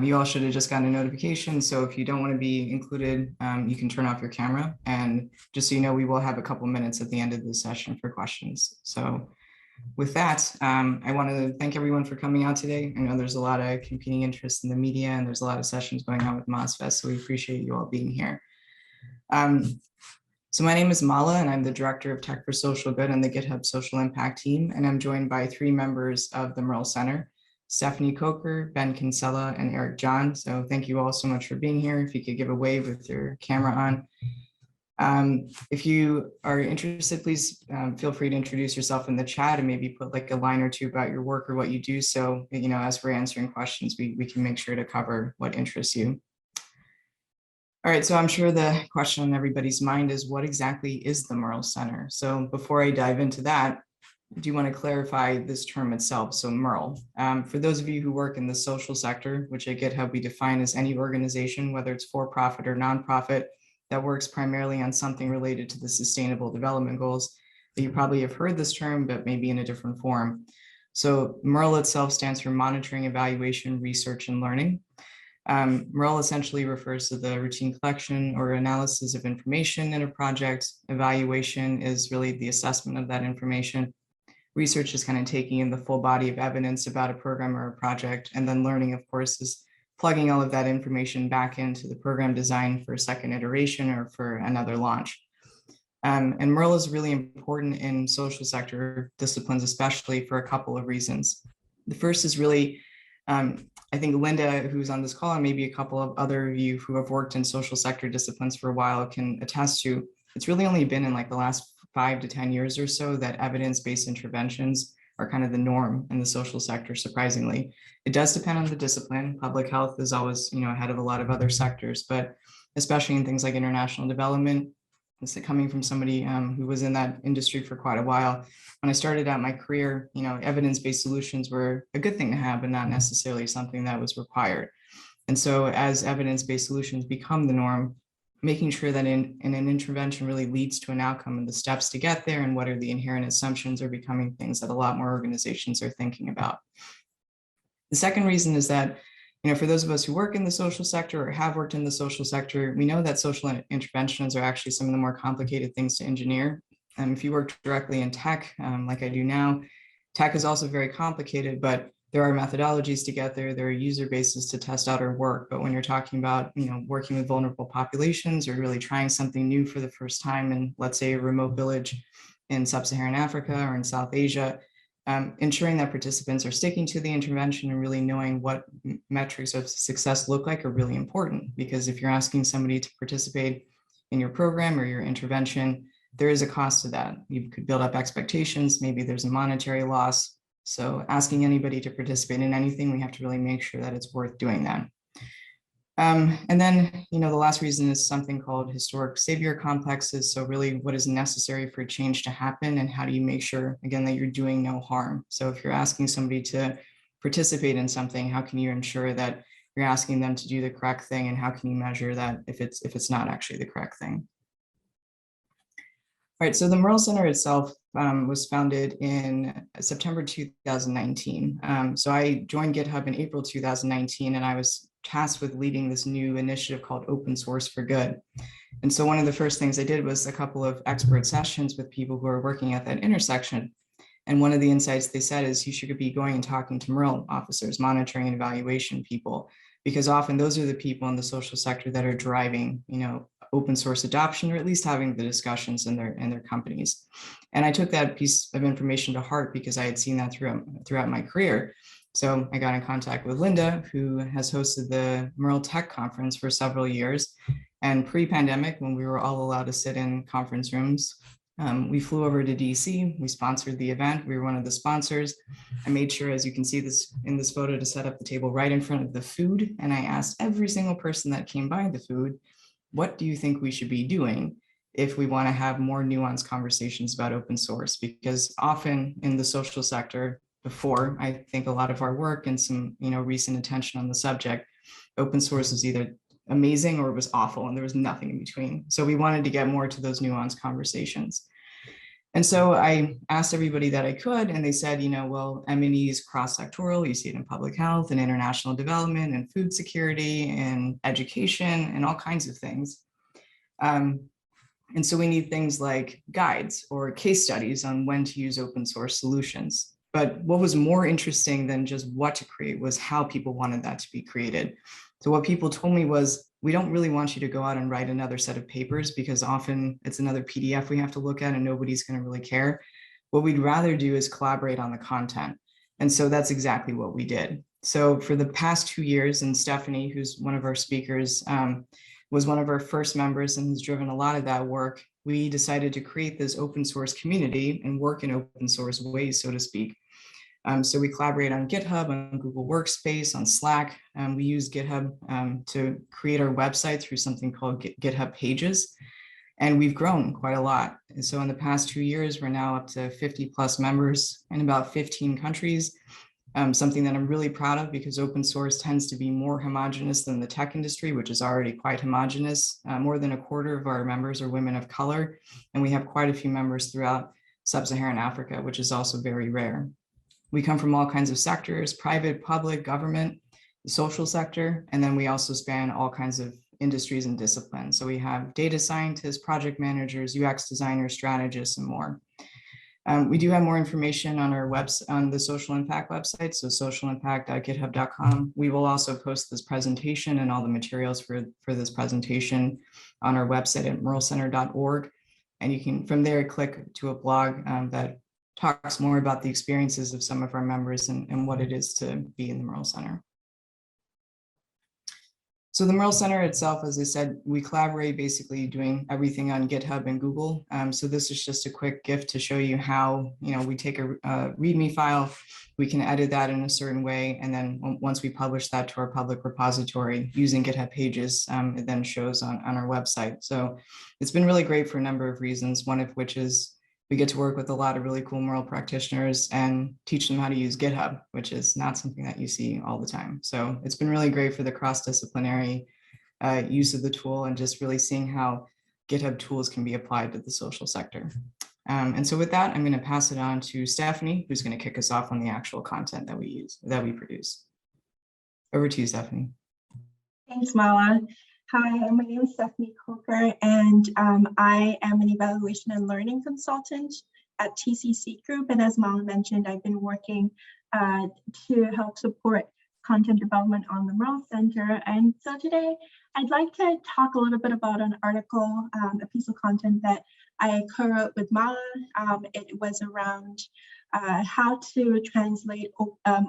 You all should have just gotten a notification. So if you don't want to be included, you can turn off your camera. And just so you know, we will have a couple minutes at the end of the session for questions. So with that, I want to thank everyone for coming out today. I know there's a lot of competing interest in the media and there's a lot of sessions going on with MozFest, so we appreciate you all being here. So my name is Mala and I'm the Director of Tech for Social Good on the GitHub Social Impact team. And I'm joined by 3 members of the MERL Center, Stephanie Coker, Ben Kinsella, and Eric John. So thank you all so much for being here. If you could give a wave with your camera on. If you are interested, please feel free to introduce yourself in the chat and maybe put like a line or two about your work or what you do. So, you know, as we're answering questions, we can make sure to cover what interests you. All right, so I'm sure the question on everybody's mind is what exactly is the MERL Center? So before I dive into that, I do want to clarify this term itself. So MERL, for those of you who work in the social sector, which at GitHub we define as any organization, whether it's for-profit or nonprofit, that works primarily on something related to the Sustainable Development Goals. But you probably have heard this term, but maybe in a different form. So MERL itself stands for Monitoring, Evaluation, Research, and Learning. MERL essentially refers to the routine collection or analysis of information in a project. Evaluation is really the assessment of that information. Research is kind of taking in the full body of evidence about a program or a project. And then learning, of course, is plugging all of that information back into the program design for a second iteration or for another launch. And MERL is really important in social sector disciplines, especially for a couple of reasons. The first is really, I think Linda, who's on this call, and maybe a couple of other of you who have worked in social sector disciplines for a while can attest to, it's really only been in like the last 5 to 10 years or so that evidence-based interventions are kind of the norm in the social sector, surprisingly. It does depend on the discipline. Public health is always, you know, ahead of a lot of other sectors, but especially in things like international development, this is coming from somebody who was in that industry for quite a while. When I started out my career, you know, evidence-based solutions were a good thing to have, but not necessarily something that was required. And so as evidence-based solutions become the norm, making sure that in an intervention really leads to an outcome and the steps to get there and what are the inherent assumptions are becoming things that a lot more organizations are thinking about. The second reason is that, you know, for those of us who work in the social sector or have worked in the social sector, we know that social interventions are actually some of the more complicated things to engineer. If you work directly in tech, like I do now, tech is also very complicated, but there are methodologies to get there. There are user bases to test out our work. But when you're talking about, you know, working with vulnerable populations or really trying something new for the first time in, let's say, a remote village in sub-Saharan Africa or in South Asia, ensuring that participants are sticking to the intervention and really knowing what metrics of success look like are really important. Because if you're asking somebody to participate in your program or your intervention, there is a cost to that. You could build up expectations. Maybe there's a monetary loss. So asking anybody to participate in anything, we have to really make sure that it's worth doing that. And then, you know, the last reason is something called historic savior complexes. So really what is necessary for change to happen and how do you make sure, again, that you're doing no harm? So if you're asking somebody to participate in something, how can you ensure that you're asking them to do the correct thing? And how can you measure that if it's not actually the correct thing? All right, so the MERL Center itself was founded in September 2019. So I joined GitHub in April 2019, and I was tasked with leading this new initiative called Open Source for Good. And so one of the first things I did was a couple of expert sessions with people who are working at that intersection. And one of the insights they said is you should be going and talking to MERL officers, monitoring and evaluation people, because often those are the people in the social sector that are driving, you know, open source adoption, or at least having the discussions in their companies. And I took that piece of information to heart because I had seen that throughout my career. So I got in contact with Linda, who has hosted the MERL Tech Conference for several years. And pre-pandemic, when we were all allowed to sit in conference rooms, we flew over to DC. We sponsored the event. We were one of the sponsors. I made sure, as you can see this in this photo, to set up the table right in front of the food. And I asked every single person that came by the food, what do you think we should be doing if we want to have more nuanced conversations about open source? Because often in the social sector, before I think a lot of our work and some, you know, recent attention on the subject, open source was either amazing or it was awful, and there was nothing in between. So we wanted to get more to those nuanced conversations. And so I asked everybody that I could, and they said, well, M&E is cross-sectoral. You see it in public health and international development and food security and education and all kinds of things. And so we need things like guides or case studies on when to use open source solutions. But what was more interesting than just what to create was how people wanted that to be created. So what people told me was, we don't really want you to go out and write another set of papers because often it's another PDF we have to look at and nobody's going to really care. What we'd rather do is collaborate on the content. And so that's exactly what we did. So for the past 2 years, and Stephanie, who's one of our speakers, was one of our first members and has driven a lot of that work, we decided to create this open source community and work in open source ways, so to speak. So we collaborate on GitHub, on Google Workspace, on Slack. We use GitHub to create our website through something called GitHub Pages. And we've grown quite a lot. And so in the past 2 years, we're now up to 50 plus members in about 15 countries. Something that I'm really proud of because open source tends to be more homogenous than the tech industry, which is already quite homogenous. More than a quarter of our members are women of color, and we have quite a few members throughout sub-Saharan Africa, which is also very rare. We come from all kinds of sectors, private, public, government, the social sector, and then we also span all kinds of industries and disciplines. So we have data scientists, project managers, UX designers, strategists, and more. We do have more information on our on the social impact website, so socialimpact.github.com. We will also post this presentation and all the materials for this presentation on our website at merlcenter.org. And you can, from there, click to a blog that talks more about the experiences of some of our members and what it is to be in the MERL Center. So the MERL Center itself, as I said, we collaborate basically doing everything on GitHub and Google. So this is just a quick gift to show you how, we take a README file, we can edit that in a certain way. And then once we publish that to our public repository using GitHub Pages, it then shows on our website. So it's been really great for a number of reasons, one of which is we get to work with a lot of really cool MERL practitioners and teach them how to use GitHub, which is not something that you see all the time. So it's been really great for the cross-disciplinary use of the tool and just really seeing how GitHub tools can be applied to the social sector. And so with that, I'm going to pass it on to Stephanie, who's going to kick us off on the actual content that we produce. Over to you, Stephanie. Thanks, Mala. Hi, my name is Stephanie Coker, and I am an evaluation and learning consultant at TCC Group. And as Mala mentioned, I've been working to help support content development on the MERL Center. And so today, I'd like to talk a little bit about an article, a piece of content that I co-wrote with Mala. It was around how to translate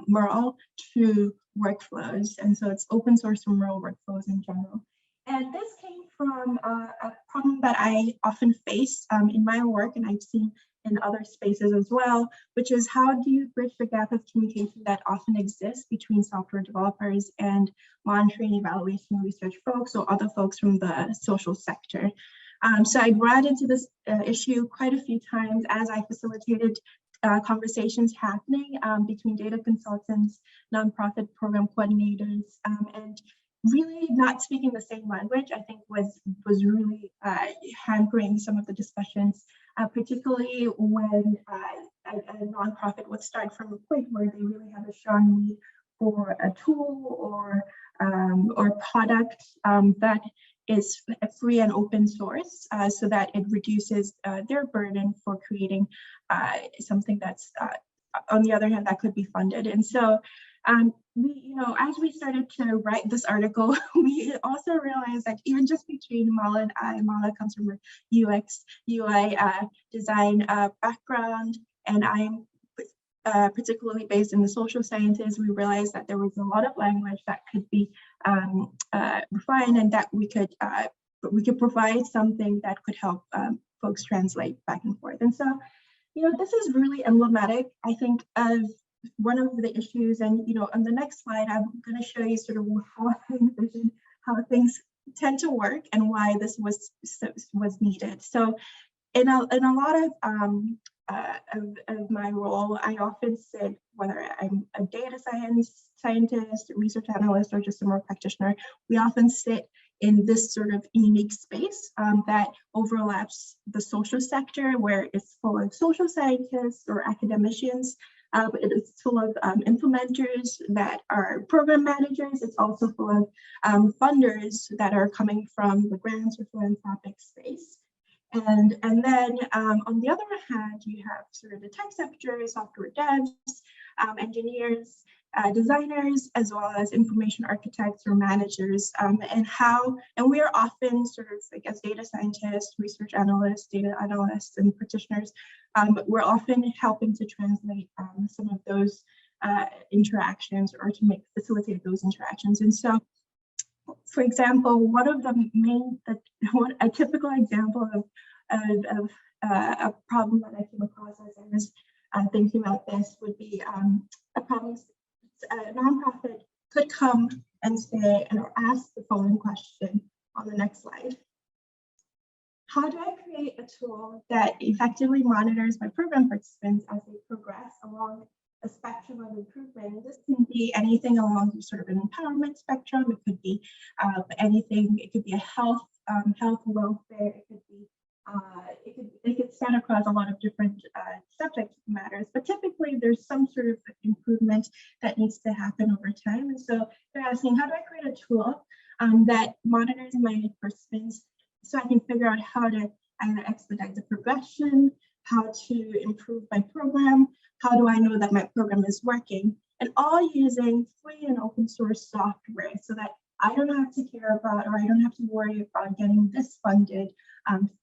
MERL to workflows. And so it's open source for MERL workflows in general. And this came from a problem that I often face in my work, and I've seen in other spaces as well, which is how do you bridge the gap of communication that often exists between software developers and monitoring, evaluation, research folks or other folks from the social sector. So I brought into this issue quite a few times as I facilitated conversations happening between data consultants, nonprofit program coordinators, and really not speaking the same language, I think was really hampering some of the discussions, particularly when a nonprofit would start from a point where they really have a strong need for a tool or product that is free and open source, so that it reduces their burden for creating something that's, on the other hand, that could be funded. And so we, as we started to write this article, we also realized that even just between Mala and I, Mala comes from a UX, UI design background, and I'm particularly based in the social sciences, we realized that there was a lot of language that could be refined and that we could provide something that could help folks translate back and forth. And so, this is really emblematic, I think, of one of the issues. And, on the next slide, I'm going to show you sort of how I envision how things tend to work and why this was needed. So in a lot of my role, I often sit, whether I'm a data scientist, research analyst, or just a MERL practitioner, we often sit in this sort of unique space that overlaps the social sector, where it's full of social scientists or academicians. It's full of implementers that are program managers. It's also full of funders that are coming from the grants or philanthropic space. And then on the other hand, you have sort of the tech sector, software devs, engineers, designers, as well as information architects or managers, and we are often sort of, I guess, data scientists, research analysts, data analysts, and practitioners. We're often helping to translate some of those interactions, or to facilitate those interactions. And so, for example, one of the a typical example of a problem that I came across as I was thinking about this would be a problem. A nonprofit could come and say or ask the following question on the next slide. How do I create a tool that effectively monitors my program participants as they progress along a spectrum of improvement? This can be anything along sort of an empowerment spectrum. It could be anything. It could be a health welfare. It could be it could span across a lot of different subject matters, but typically there's some sort of improvement that needs to happen over time. And so they're asking, how do I create a tool that monitors my participants so I can figure out how to either expedite the progression, how to improve my program, how do I know that my program is working, and all using free and open source software so that I don't have to care about, or I don't have to worry about getting this funded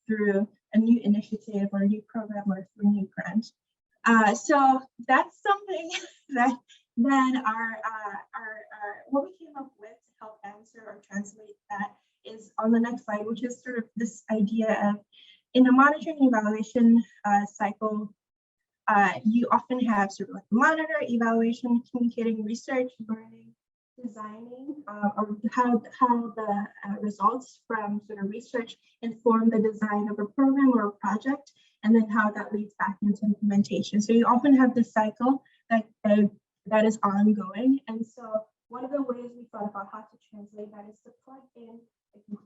through a new initiative or a new program or through a new grant. So that's something that then what we came up with to help answer or translate that is on the next slide, which is sort of this idea of, in a monitoring evaluation cycle, you often have sort of like monitor, evaluation, communicating, research, learning, designing, or how the results from sort of research inform the design of a program or a project, and then how that leads back into implementation. So you often have this cycle that is ongoing. And so one of the ways we thought about how to translate that is to plug in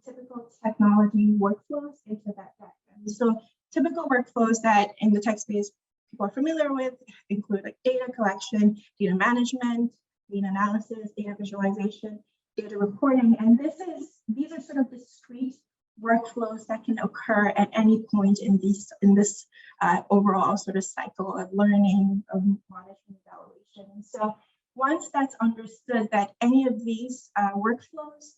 typical technology workflows into that background. So typical workflows that in the tech space people are familiar with include like data collection, data management, data analysis, data visualization, data reporting. And these are sort of discrete workflows that can occur at any point in this overall sort of cycle of learning, of monitoring, evaluation. And so once that's understood that any of these workflows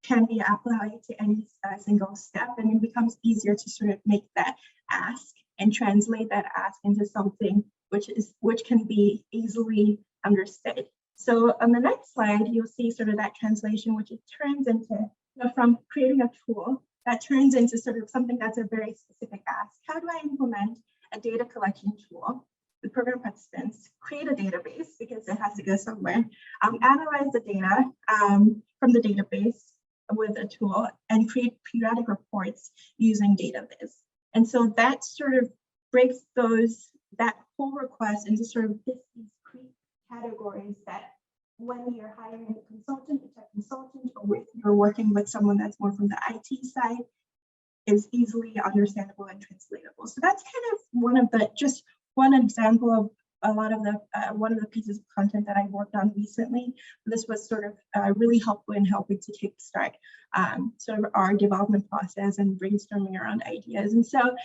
can be applied to any single step, and it becomes easier to sort of make that ask and translate that ask into something which can be easily understood. So on the next slide, you'll see sort of that translation, which it turns into, from creating a tool that turns into sort of something that's a very specific ask. How do I implement a data collection tool with program participants, create a database because it has to go somewhere, analyze the data from the database with a tool, and create periodic reports using DataViz. And so that sort of breaks that whole request into sort of discrete categories that when you're hiring a consultant, a tech consultant, or if you're working with someone that's more from the IT side, is easily understandable and translatable. So that's kind of just one example of a lot of one of the pieces of content that I worked on recently. This was sort of really helpful in helping to kickstart sort of our development process and brainstorming around ideas. And so,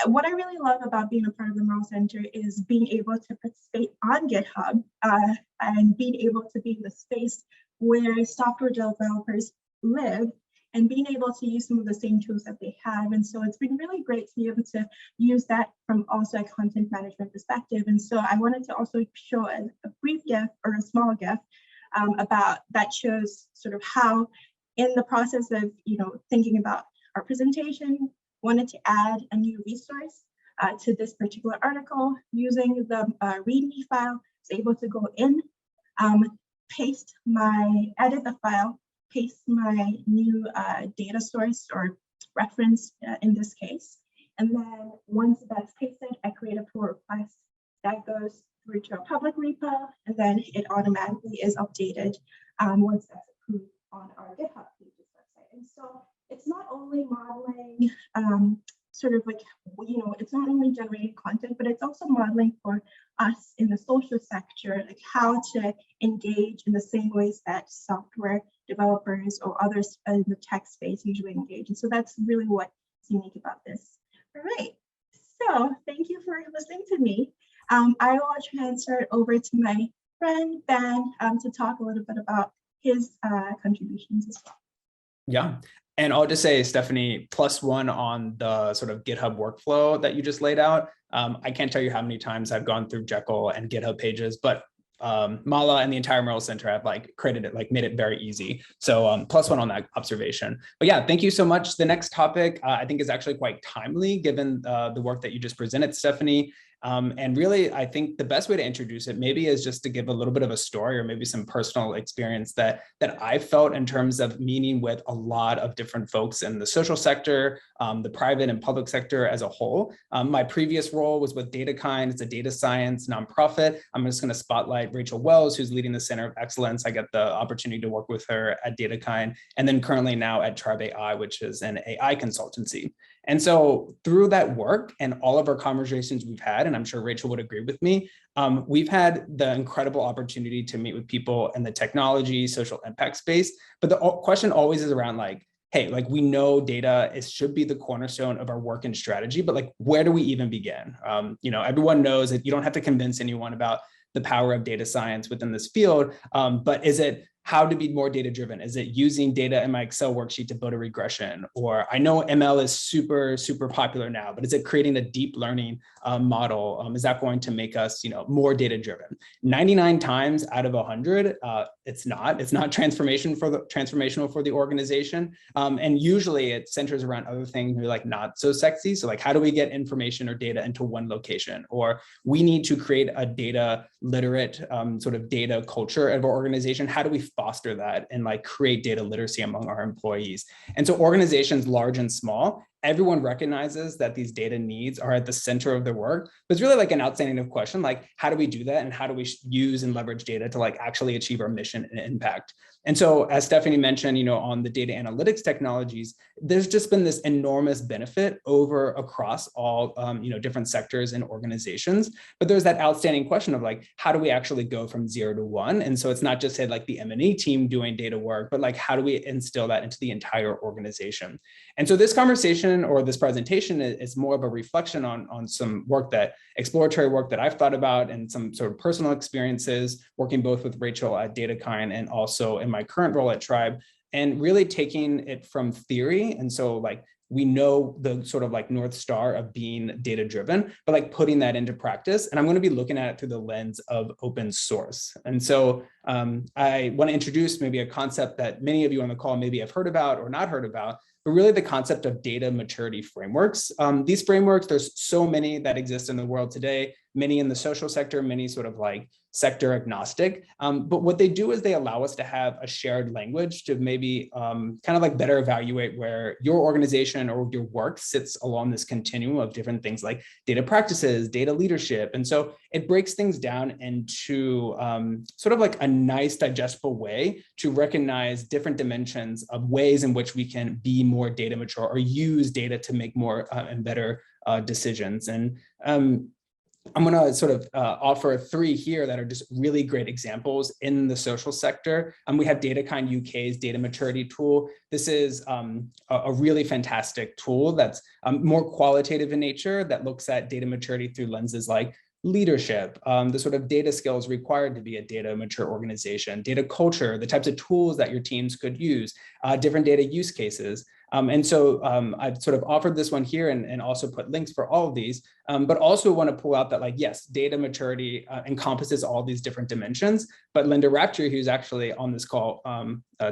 what I really love about being a part of the MERL Center is being able to participate on GitHub and being able to be in the space where software developers live and being able to use some of the same tools that they have. And so it's been really great to be able to use that from also a content management perspective. And so I wanted to also show a brief GIF or a small GIF about that shows sort of how in the process of, thinking about our presentation, wanted to add a new resource to this particular article using the README file. I was able to go in, edit the file, paste my new data source or reference in this case. And then once that's pasted, I create a pull request that goes through to a public repo, and then it automatically is updated once that's approved on our GitHub pages website. And so it's not only modeling sort of like, it's not only generating content, but it's also modeling for us in the social sector, like how to engage in the same ways that software developers or others in the tech space usually engage. And so that's really what's unique about this. All right, so thank you for listening to me. I will transfer it over to my friend Ben to talk a little bit about his contributions as well. Yeah. And I'll just say, Stephanie, +1 on the sort of GitHub workflow that you just laid out. I can't tell you how many times I've gone through Jekyll and GitHub pages, but Mala and the entire MERL Center have created it, made it very easy. So +1 on that observation. But yeah, thank you so much. The next topic I think is actually quite timely given the work that you just presented, Stephanie. And really, I think the best way to introduce it maybe is just to give a little bit of a story or maybe some personal experience that I felt in terms of meeting with a lot of different folks in the social sector, the private and public sector as a whole. My previous role was with DataKind. It's a data science nonprofit. I'm just going to spotlight Rachel Wells, who's leading the Center of Excellence. I get the opportunity to work with her at DataKind, and then currently now at Tribe AI, which is an AI consultancy. And so through that work and all of our conversations we've had, and I'm sure Rachel would agree with me, we've had the incredible opportunity to meet with people in the technology, social impact space. But the question always is around hey, we know data should be the cornerstone of our work and strategy, but where do we even begin? Everyone knows that you don't have to convince anyone about the power of data science within this field, but is it how to be more data driven? Is it using data in my Excel worksheet to build a regression? Or I know ML is super, super popular now, but is it creating a deep learning model? Is that going to make us, more data driven? 99 times out of 100, it's not transformational for the organization. And usually it centers around other things that are not so sexy. So how do we get information or data into one location? Or we need to create a data literate sort of data culture of our organization. How do we foster that and create data literacy among our employees? And so organizations large and small, everyone recognizes that these data needs are at the center of their work, but it's really an outstanding question, how do we do that? And how do we use and leverage data to actually achieve our mission and impact? And so as Stephanie mentioned, on the data analytics technologies, there's just been this enormous benefit across all, different sectors and organizations. But there's that outstanding question of how do we actually go from 0 to 1? And so it's not just say the M&A team doing data work, but how do we instill that into the entire organization? And so this conversation or this presentation is more of a reflection on some exploratory work that I've thought about and some sort of personal experiences working both with Rachel at DataKind and also in my current role at Tribe, and really taking it from theory. And so we know the sort of North Star of being data driven, but putting that into practice. And I'm going to be looking at it through the lens of open source. And so I want to introduce maybe a concept that many of you on the call maybe have heard about or not heard about, but really the concept of data maturity frameworks. These frameworks, there's so many that exist in the world today, many in the social sector, many sort of sector agnostic. But what they do is they allow us to have a shared language to maybe kind of better evaluate where your organization or your work sits along this continuum of different things like data practices, data leadership. And so it breaks things down into sort of a nice digestible way to recognize different dimensions of ways in which we can be more data mature or use data to make more and better decisions. And I'm going to sort of offer 3 here that are just really great examples in the social sector. We have DataKind UK's data maturity tool. This is a really fantastic tool that's more qualitative in nature, that looks at data maturity through lenses like leadership, the sort of data skills required to be a data mature organization, data culture, the types of tools that your teams could use, different data use cases. And so I've sort of offered this one here and also put links for all of these, but also want to pull out that yes, data maturity encompasses all these different dimensions. But Linda Rapture, who's actually on this call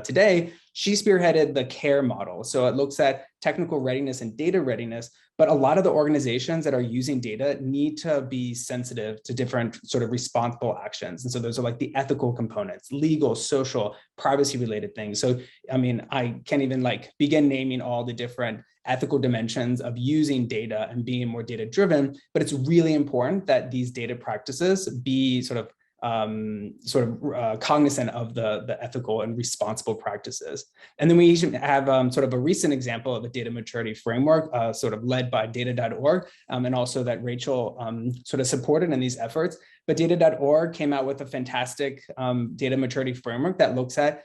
today, she spearheaded the CARE model. So it looks at technical readiness and data readiness, but a lot of the organizations that are using data need to be sensitive to different sort of responsible actions. And so those are the ethical components, legal, social, privacy related things. So, I mean, I can't even begin naming all the different ethical dimensions of using data and being more data driven, but it's really important that these data practices be sort of cognizant of the ethical and responsible practices. And then we have sort of a recent example of a data maturity framework sort of led by data.org and also that Rachel sort of supported in these efforts. But data.org came out with a fantastic data maturity framework that looks at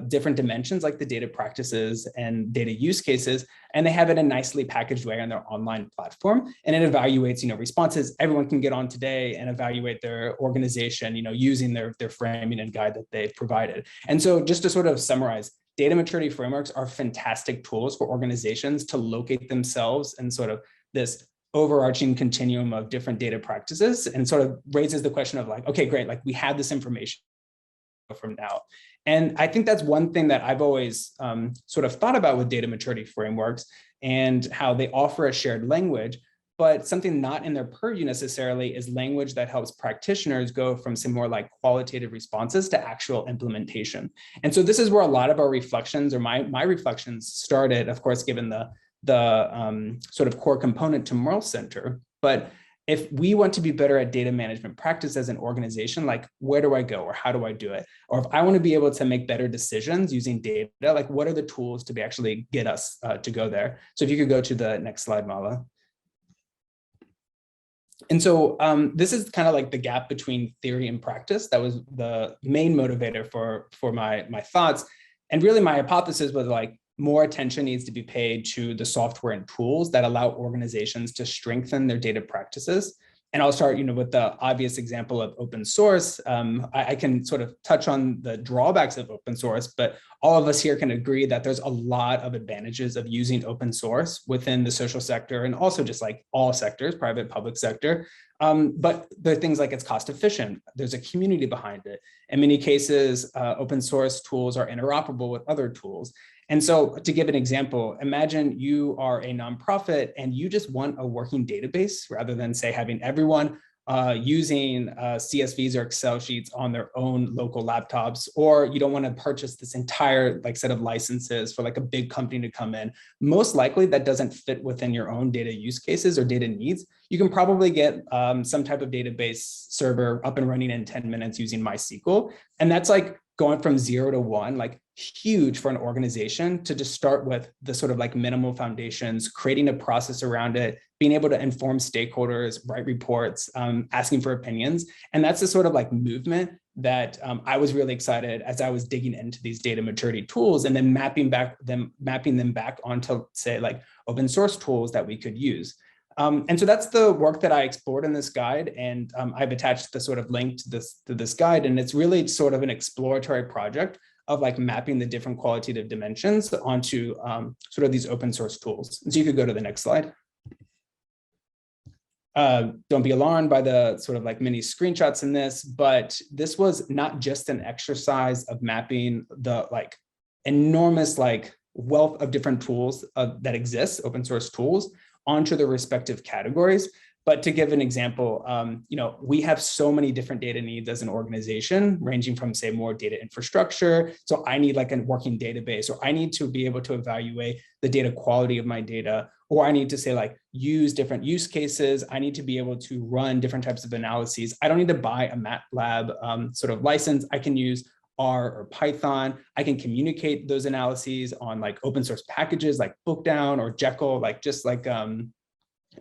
different dimensions like the data practices and data use cases, and they have it in a nicely packaged way on their online platform. And it evaluates, responses. Everyone can get on today and evaluate their organization, using their framing and guide that they've provided. And so just to sort of summarize, data maturity frameworks are fantastic tools for organizations to locate themselves in sort of this overarching continuum of different data practices, and sort of raises the question of like, okay, great, like we have this information from now. And I think that's one thing that I've always sort of thought about with data maturity frameworks and how they offer a shared language, but something not in their purview necessarily is language that helps practitioners go from some more like qualitative responses to actual implementation. And so this is where a lot of our reflections, or my reflections, started, of course, given the sort of core component to MERL Center. But if we want to be better at data management practice as an organization, like where do I go or how do I do it? Or if I want to be able to make better decisions using data, like what are the tools to actually get us to go there? So if you could go to the next slide, Mala. And so this is kind of like the gap between theory and practice. That was the main motivator for my thoughts. And really my hypothesis was like, more attention needs to be paid to the software and tools that allow organizations to strengthen their data practices. And I'll start, with the obvious example of open source. I can sort of touch on the drawbacks of open source, but all of us here can agree that there's a lot of advantages of using open source within the social sector and also just like all sectors, private, public sector. But there are things like it's cost efficient. There's a community behind it. In many cases, open source tools are interoperable with other tools. And so to give an example, imagine you are a nonprofit and you just want a working database rather than say having everyone using CSVs or Excel sheets on their own local laptops, or you don't want to purchase this entire set of licenses for like a big company to come in. Most likely that doesn't fit within your own data use cases or data needs. You can probably get some type of database server up and running in 10 minutes using MySQL. And that's like going from 0 to 1, like huge for an organization to just start with the sort of like minimal foundations, creating a process around it, being able to inform stakeholders, write reports, asking for opinions. And that's the sort of like movement that I was really excited as I was digging into these data maturity tools and then mapping them back onto, say, like open source tools that we could use. And so that's the work that I explored in this guide, and I've attached the sort of link to this guide, and it's really sort of an exploratory project of like mapping the different qualitative dimensions onto sort of these open source tools. So you could go to the next slide. Don't be alarmed by the sort of like mini screenshots in this, but this was not just an exercise of mapping the like enormous like wealth of different tools that exist, open source tools, onto the respective categories. But to give an example, we have so many different data needs as an organization, ranging from, say, more data infrastructure. So I need like a working database, or I need to be able to evaluate the data quality of my data, or I need to say like use different use cases. I need to be able to run different types of analyses. I don't need to buy a MATLAB sort of license. I can use R or Python. I can communicate those analyses on like open source packages like Bookdown or Jekyll, like just like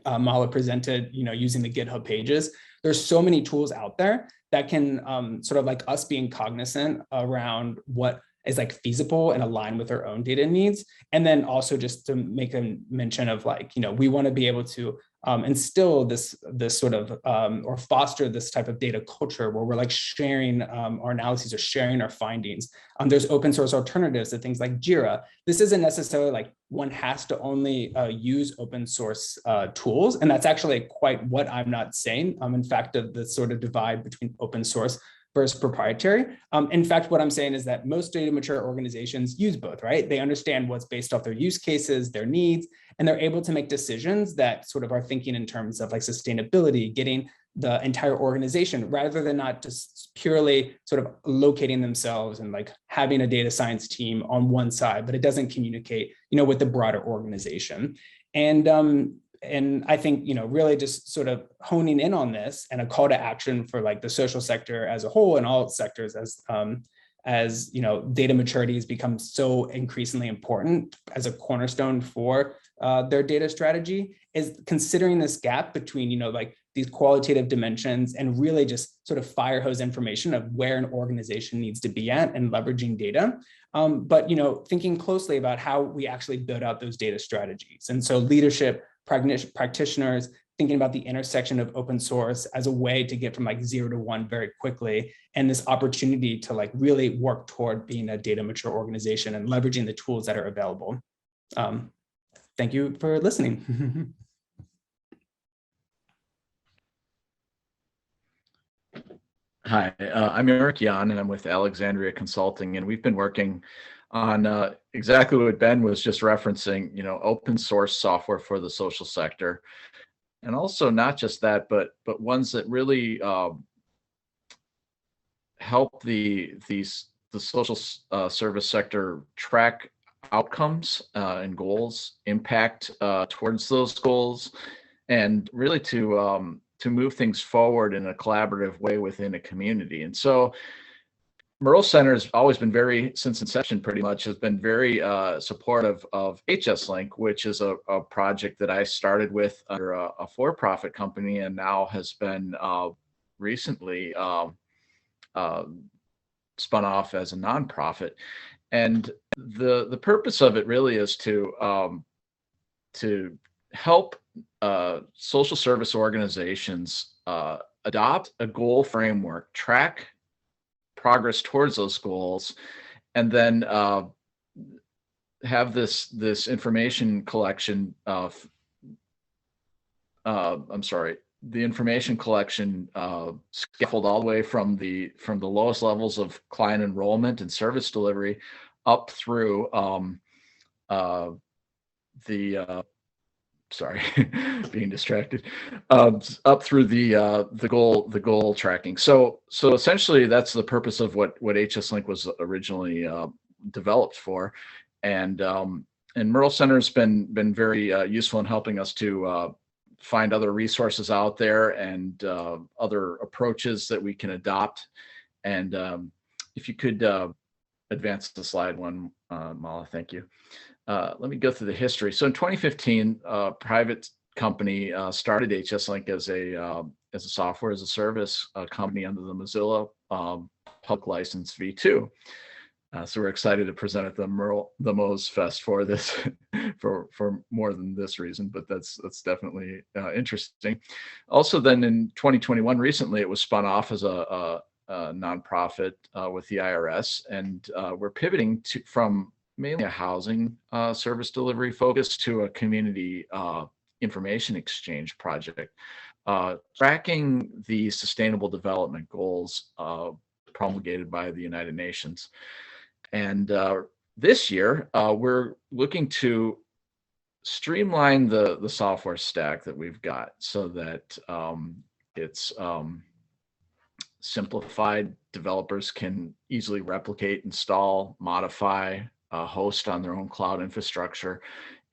Mala presented, using the GitHub pages. There's so many tools out there that can sort of like us being cognizant around what is like feasible and aligned with our own data needs. And then also just to make a mention of like, we want to be able to instill this sort of or foster this type of data culture where we're like sharing our analyses or sharing our findings. There's open source alternatives to things like Jira. This isn't necessarily like one has to only use open source tools. And that's actually quite what I'm not saying. In fact, the sort of divide between open source versus proprietary. In fact, what I'm saying is that most data mature organizations use both, right? They understand what's based off their use cases, their needs, and they're able to make decisions that sort of are thinking in terms of like sustainability, getting the entire organization, rather than not just purely sort of locating themselves and like having a data science team on one side, but it doesn't communicate, with the broader organization. And and I think, really just sort of honing in on this and a call to action for like the social sector as a whole and all sectors as data maturity has become so increasingly important as a cornerstone for their data strategy, is considering this gap between, like these qualitative dimensions and really just sort of fire hose information of where an organization needs to be at and leveraging data. But, thinking closely about how we actually build out those data strategies. And so leadership, practitioners, thinking about the intersection of open source as a way to get from like 0 to 1 very quickly, and this opportunity to like really work toward being a data mature organization and leveraging the tools that are available. Thank you for listening. Hi, I'm Eric Jan, and I'm with Alexandria Consulting, and we've been working on exactly what Ben was just referencing, open source software for the social sector. And also not just that, but ones that really help the social service sector track outcomes and goals, impact towards those goals, and really to move things forward in a collaborative way within a community. And so MERL Center has always been since inception pretty much, has been very supportive of HSLynk, which is a project that I started with under a for-profit company and now has been recently spun off as a nonprofit. And the purpose of it really is to help social service organizations adopt a goal framework, track progress towards those goals, and then have this information collection the information collection scaffold all the way from the lowest levels of client enrollment and service delivery up through being distracted, up through the goal tracking. So essentially that's the purpose of what HSLynk was originally developed for, and MERL Center has been very useful in helping us to find other resources out there and other approaches that we can adopt. And if you could advance the slide one, Mala, thank you. Let me go through the history. So in 2015, a private company started HSLynk as a software as a service company under the Mozilla public license v2. So we're excited to present at the MozFest for this, for more than this reason, but that's definitely interesting. Also, then in 2021, recently it was spun off as a nonprofit with the IRS, and we're pivoting from mainly a housing service delivery focus to a community information exchange project, tracking the Sustainable Development Goals promulgated by the United Nations. And this year, we're looking to streamline the software stack that we've got so that it's simplified. Developers can easily replicate, install, modify, host on their own cloud infrastructure,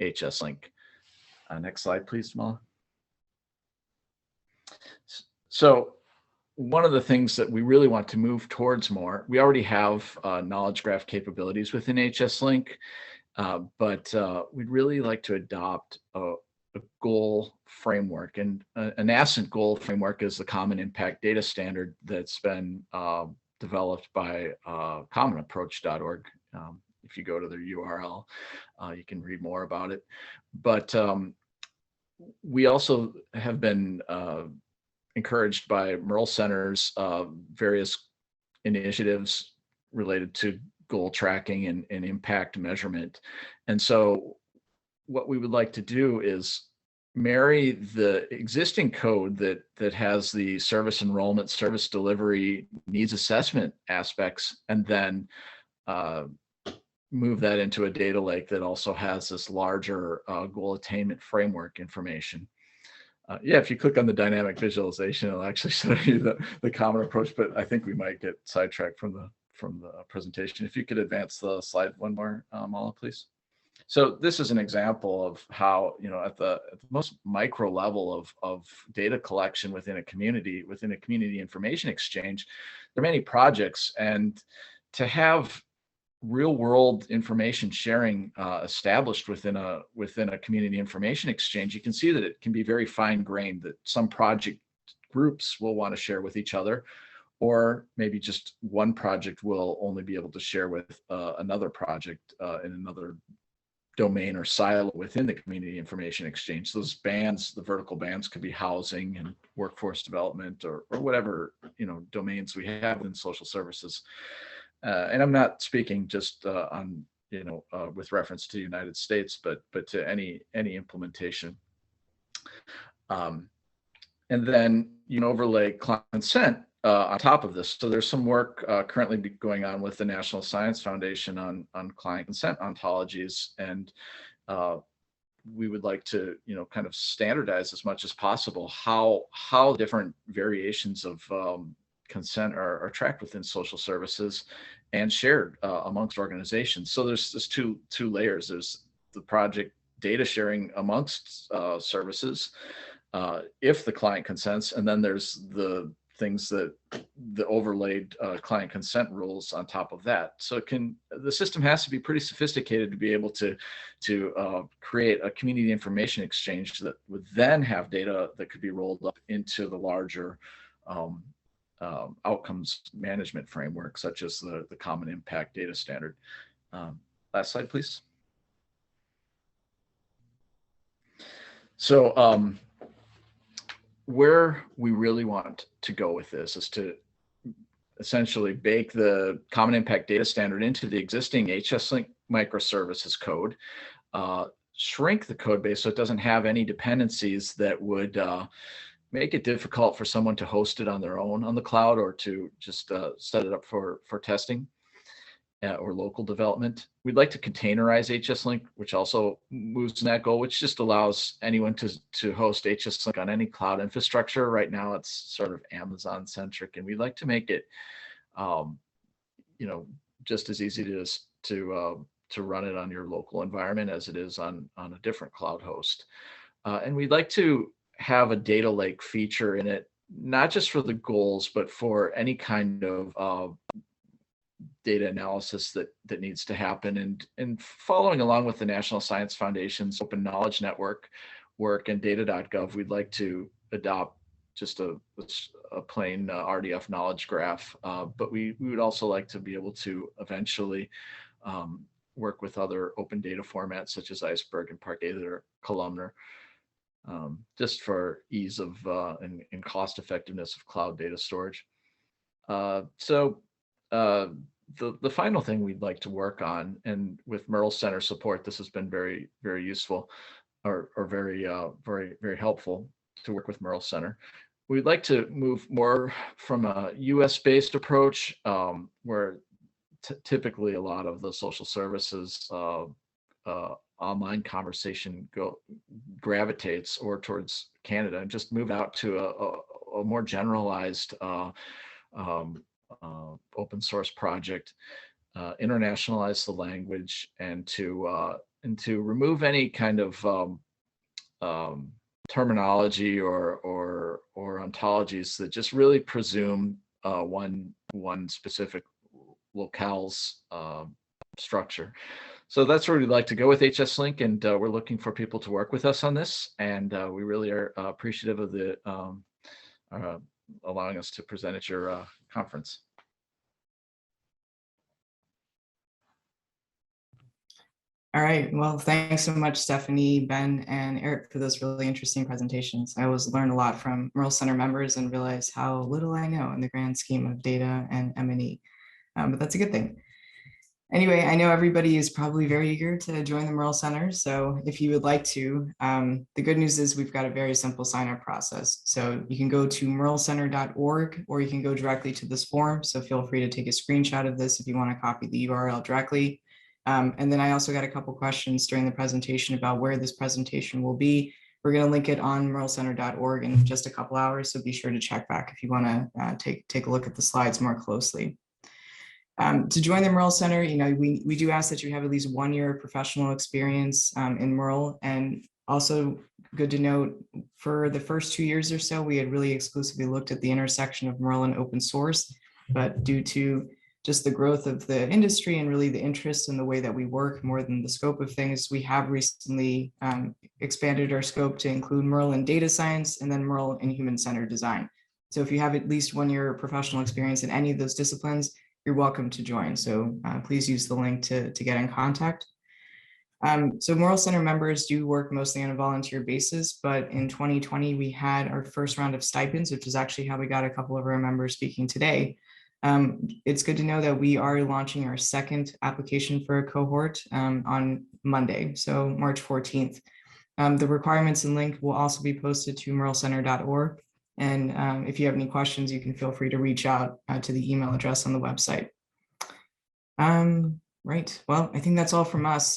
HSLynk. Next slide, please, Mala. So one of the things that we really want to move towards more, we already have knowledge graph capabilities within HSLynk, but we'd really like to adopt a goal framework. And an nascent goal framework is the Common Impact Data Standard that's been developed by commonapproach.org. If you go to their URL, you can read more about it. But we also have been encouraged by MERL Center's various initiatives related to goal tracking and impact measurement. And so what we would like to do is marry the existing code that has the service enrollment, service delivery, needs assessment aspects, and then move that into a data lake that also has this larger goal attainment framework information. Yeah, if you click on the dynamic visualization, it'll actually show you the common approach, but I think we might get sidetracked from the presentation. If you could advance the slide one more, Mala, please. So this is an example of how, at the most micro level of data collection within a community information exchange, there are many projects, and to have real world information sharing established within a community information exchange, you can see that it can be very fine grained, that some project groups will want to share with each other, or maybe just one project will only be able to share with another project in another domain or silo within the community information exchange. Those bands, the vertical bands, could be housing and workforce development, or whatever domains we have in social services. And I'm not speaking just on with reference to the United States, but to any implementation. And then you can overlay client consent on top of this. So there's some work currently going on with the National Science Foundation on client consent ontologies, and we would like to kind of standardize as much as possible how different variations of consent are tracked within social services and shared amongst organizations. So there's two layers. There's the project data sharing amongst services if the client consents, and then there's the things that the overlaid client consent rules on top of that. So the system has to be pretty sophisticated to be able to create a community information exchange that would then have data that could be rolled up into the larger outcomes management framework, such as the Common Impact Data Standard. Last slide, please. So where we really want to go with this is to essentially bake the Common Impact Data Standard into the existing HSLynk microservices code, shrink the code base so it doesn't have any dependencies that would make it difficult for someone to host it on their own on the cloud, or to just set it up for testing or local development. We'd like to containerize HSLynk, which also moves in that goal, which just allows anyone to host HSLynk on any cloud infrastructure. Right now, it's sort of Amazon centric, and we'd like to make it, just as easy to run it on your local environment as it is on a different cloud host. And we'd like to have a data lake feature in it, not just for the goals, but for any kind of data analysis that needs to happen. And following along with the National Science Foundation's Open Knowledge Network work and data.gov, we'd like to adopt just a plain RDF knowledge graph, but we would also like to be able to eventually work with other open data formats such as Iceberg and Park Data or Columnar, just for ease of and cost effectiveness of cloud data storage. The final thing we'd like to work on, and with MERL Center support, this has been very, very useful, or very, very helpful to work with MERL Center. We'd like to move more from a US-based approach, where typically a lot of the social services online conversation gravitates or towards Canada, and just move out to a more generalized open source project, internationalize the language, and to remove any kind of terminology or ontologies that just really presume one specific locale's structure. So that's where we'd like to go with HSLynk, and we're looking for people to work with us on this, and we really are appreciative of the allowing us to present at your conference. All right, well, thanks so much, Stephanie, Ben, and Eric, for those really interesting presentations. I always learn a lot from MERL Center members and realize how little I know in the grand scheme of data and M&E, but that's a good thing. Anyway, I know everybody is probably very eager to join the MERL Center, so if you would like to, the good news is we've got a very simple sign-up process. So you can go to merlcenter.org, or you can go directly to this form, so feel free to take a screenshot of this if you want to copy the URL directly. And then I also got a couple questions during the presentation about where this presentation will be. We're going to link it on merlcenter.org in just a couple hours, so be sure to check back if you want to take a look at the slides more closely. To join the MERL Center, we do ask that you have at least 1 year of professional experience in MERL. And also good to note, for the first 2 years or so, we had really exclusively looked at the intersection of MERL and open source. But due to just the growth of the industry and really the interest in the way that we work more than the scope of things, we have recently expanded our scope to include MERL in data science and then MERL in human-centered design. So if you have at least 1 year of professional experience in any of those disciplines, you're welcome to join. So please use the link to get in contact. So MERL Center members do work mostly on a volunteer basis, but in 2020, we had our first round of stipends, which is actually how we got a couple of our members speaking today. It's good to know that we are launching our second application for a cohort on Monday, so March 14th. The requirements and link will also be posted to merlcenter.org. And if you have any questions, you can feel free to reach out to the email address on the website. Right. Well, I think that's all from us.